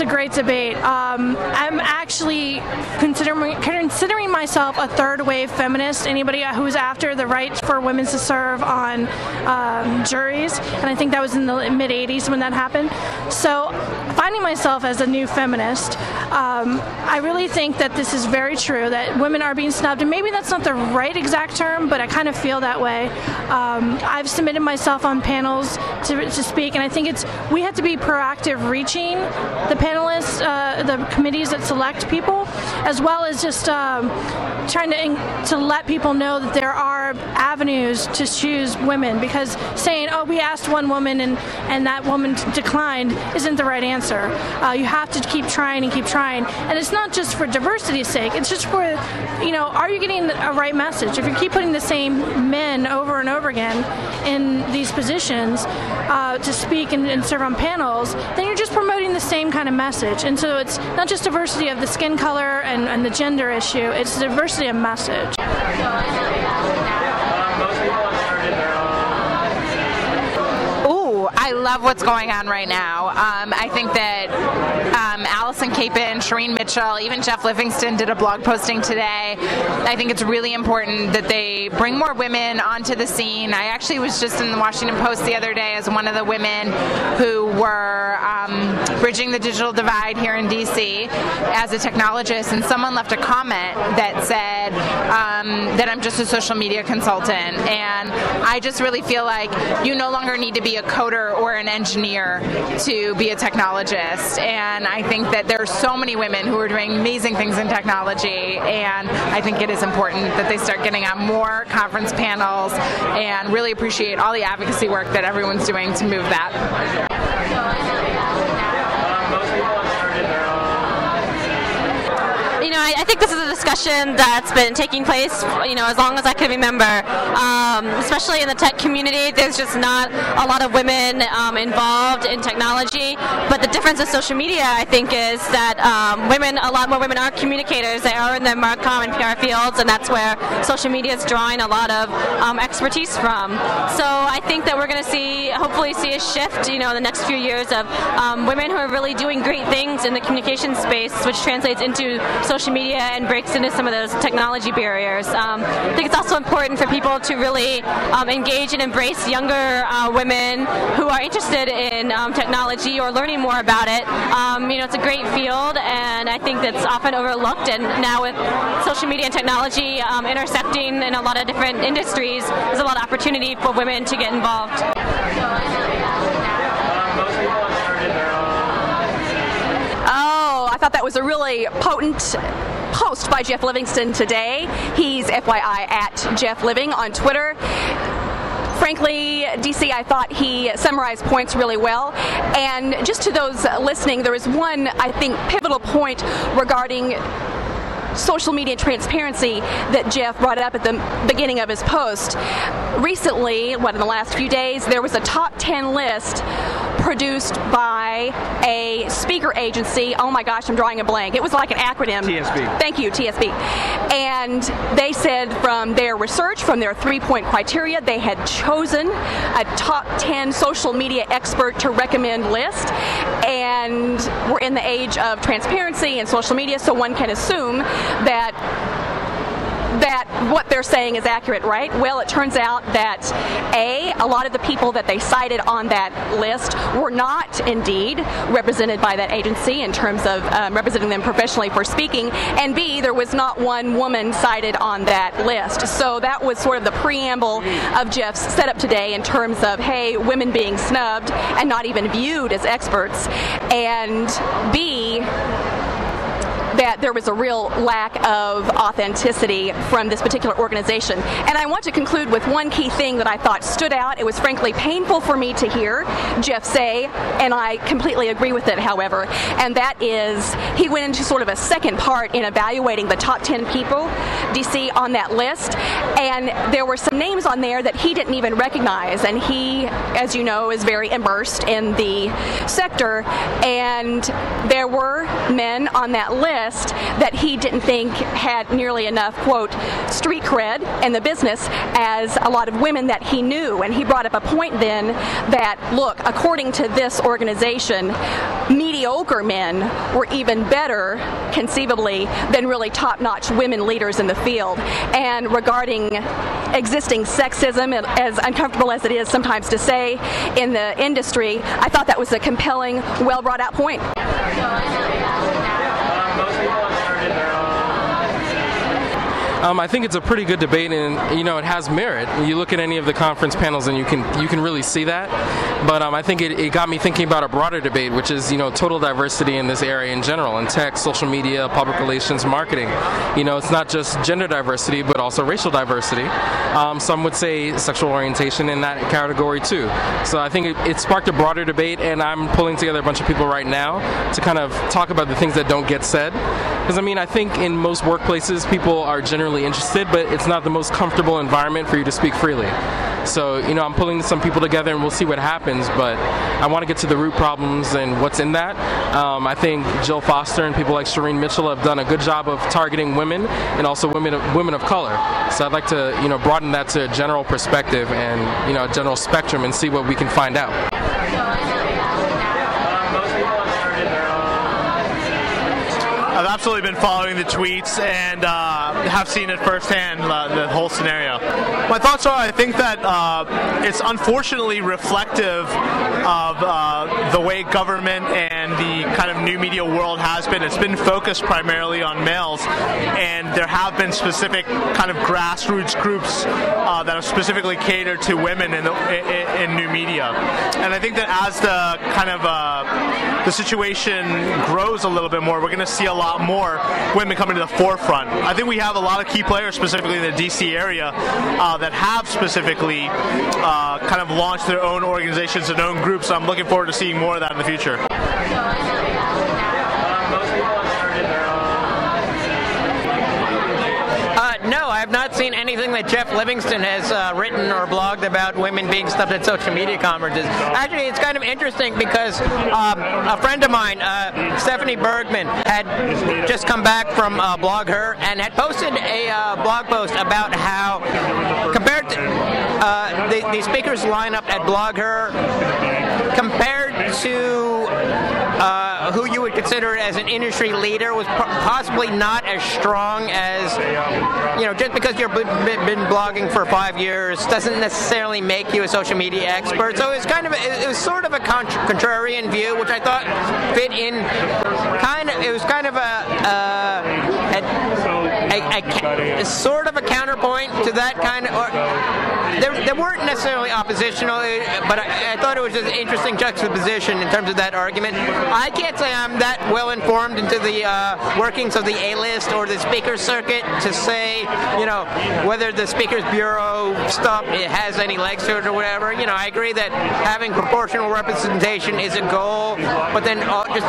a great debate. I'm actually considering myself a third-wave feminist, anybody who's after the right for women to serve on juries, and I think that was in the mid-'80s when that happened. So finding myself as a new feminist, I really think that this is very true, that women are being snubbed, and maybe that's not the right exact term, but I kind of feel that way. I've submitted myself on panels to speak, and I think we have to be proactive reaching the panelists, the committees that select people, as well as just trying to let people know that there are avenues to choose women, because saying, oh, we asked one woman and that woman declined isn't the right answer. You have to keep trying and keep trying. And it's not just for diversity's sake, it's just for, are you getting a right message? If you keep putting the same men over and over again in these positions to speak and serve on panels, then you're just promoting the same kind of message. And so it's not just diversity of the skin color and the gender issue, it's diversity of message. I love what's going on right now. I think that Allison Capon, Shireen Mitchell, even Jeff Livingston did a blog posting today. I think it's really important that they bring more women onto the scene. I actually was just in the Washington Post the other day as one of the women who were bridging the digital divide here in DC as a technologist, and someone left a comment that said that I'm just a social media consultant, and I just really feel like you no longer need to be a coder or an engineer to be a technologist, and I think that there are so many women who are doing amazing things in technology, and I think it is important that they start getting on more conference panels and really appreciate all the advocacy work that everyone's doing to move that. I think this is a discussion that's been taking place, as long as I can remember. Especially in the tech community, there's just not a lot of women involved in technology. But the difference in social media, I think, is that a lot more women are communicators. They are in the marcom and PR fields, and that's where social media is drawing a lot of expertise from. So I think that we're going to hopefully see a shift, in the next few years of women who are really doing great things in the communication space, which translates into social media and breaks into some of those technology barriers. I think it's also important for people to really engage and embrace younger women who are interested in technology or learning more about it. It's a great field, and I think that's often overlooked, and now with social media and technology intersecting in a lot of different industries, there's a lot of opportunity for women to get involved. I thought that was a really potent post by Jeff Livingston today. He's FYI at Jeff Living on Twitter. Frankly, DC, I thought he summarized points really well. And just to those listening, there is one, I think, pivotal point regarding social media transparency that Jeff brought up at the beginning of his post. Recently, in the last few days, there was a top 10 list produced by a speaker agency. Oh my gosh, I'm drawing a blank. It was like an acronym. TSB. Thank you, TSB. And they said from their research, from their 3-point criteria, they had chosen a top 10 social media expert to recommend list. And we're in the age of transparency and social media, so one can assume that what they're saying is accurate, right? Well, it turns out that a lot of the people that they cited on that list were not indeed represented by that agency in terms of representing them professionally for speaking, and B, there was not one woman cited on that list. So that was sort of the preamble of Jeff's setup today in terms of, hey, women being snubbed and not even viewed as experts, and B, that there was a real lack of authenticity from this particular organization. And I want to conclude with one key thing that I thought stood out. It was frankly painful for me to hear Jeff say, and I completely agree with it, however, and that is he went into sort of a second part in evaluating the top 10 people, DC, on that list, and there were some names on there that he didn't even recognize, and he, as you know, is very immersed in the sector, and there were men on that list expressed that he didn't think had nearly enough, quote, street cred in the business as a lot of women that he knew. And he brought up a point then that, look, according to this organization, mediocre men were even better, conceivably, than really top-notch women leaders in the field. And regarding existing sexism, as uncomfortable as it is sometimes to say in the industry, I thought that was a compelling, well brought out point. I think it's a pretty good debate, and it has merit. You look at any of the conference panels, and you can really see that. But I think it got me thinking about a broader debate, which is total diversity in this area in general, in tech, social media, public relations, marketing. It's not just gender diversity, but also racial diversity. Some would say sexual orientation in that category too. So I think it sparked a broader debate, and I'm pulling together a bunch of people right now to kind of talk about the things that don't get said. Because I think in most workplaces, people are generally interested, but it's not the most comfortable environment for you to speak freely. So, I'm pulling some people together, and we'll see what happens, but I want to get to the root problems and what's in that. I think Jill Foster and people like Shireen Mitchell have done a good job of targeting women and also women of color. So I'd like to, broaden that to a general perspective and, a general spectrum and see what we can find out. I've absolutely been following the tweets and have seen it firsthand, the whole scenario. My thoughts are, I think that it's unfortunately reflective of the way government and the kind of new media world has been. It's been focused primarily on males, and there have been specific kind of grassroots groups that have specifically catered to women in new media. And I think that as the kind of the situation grows a little bit more, we're going to see a lot more women coming to the forefront. I think we have a lot of key players, specifically in the DC area, that have specifically kind of launched their own organizations and own groups. So I'm looking forward to seeing more of that in the future. No, I have not seen anything that Jeff Livingston has written or blogged about women being snubbed at social media conferences. Actually, it's kind of interesting because a friend of mine, Stephanie Bergman, had just come back from Blog Her and had posted a blog post about how, compared to the speakers lineup at Blog Her, compared to who you would consider as an industry leader, was possibly not as strong as, just because you've been blogging for 5 years doesn't necessarily make you a social media expert. So it was sort of a contrarian view, which I thought fit in it was kind of a sort of a counterpoint to that kind of, they weren't necessarily oppositional, but I thought it was just an interesting juxtaposition in terms of that argument. I can't say I'm that well informed into the workings of the A-list or the speaker circuit to say, whether the Speakers Bureau stuff has any legs to it or whatever. I agree that having proportional representation is a goal, but then just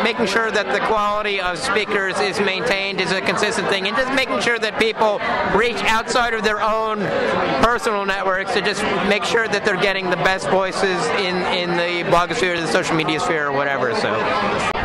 making sure that the quality of speakers is maintained is a consistent thing, and just making sure that people reach outside of their own personal networks to just make sure that they're getting the best voices in the blogosphere, the social media sphere, or whatever. So.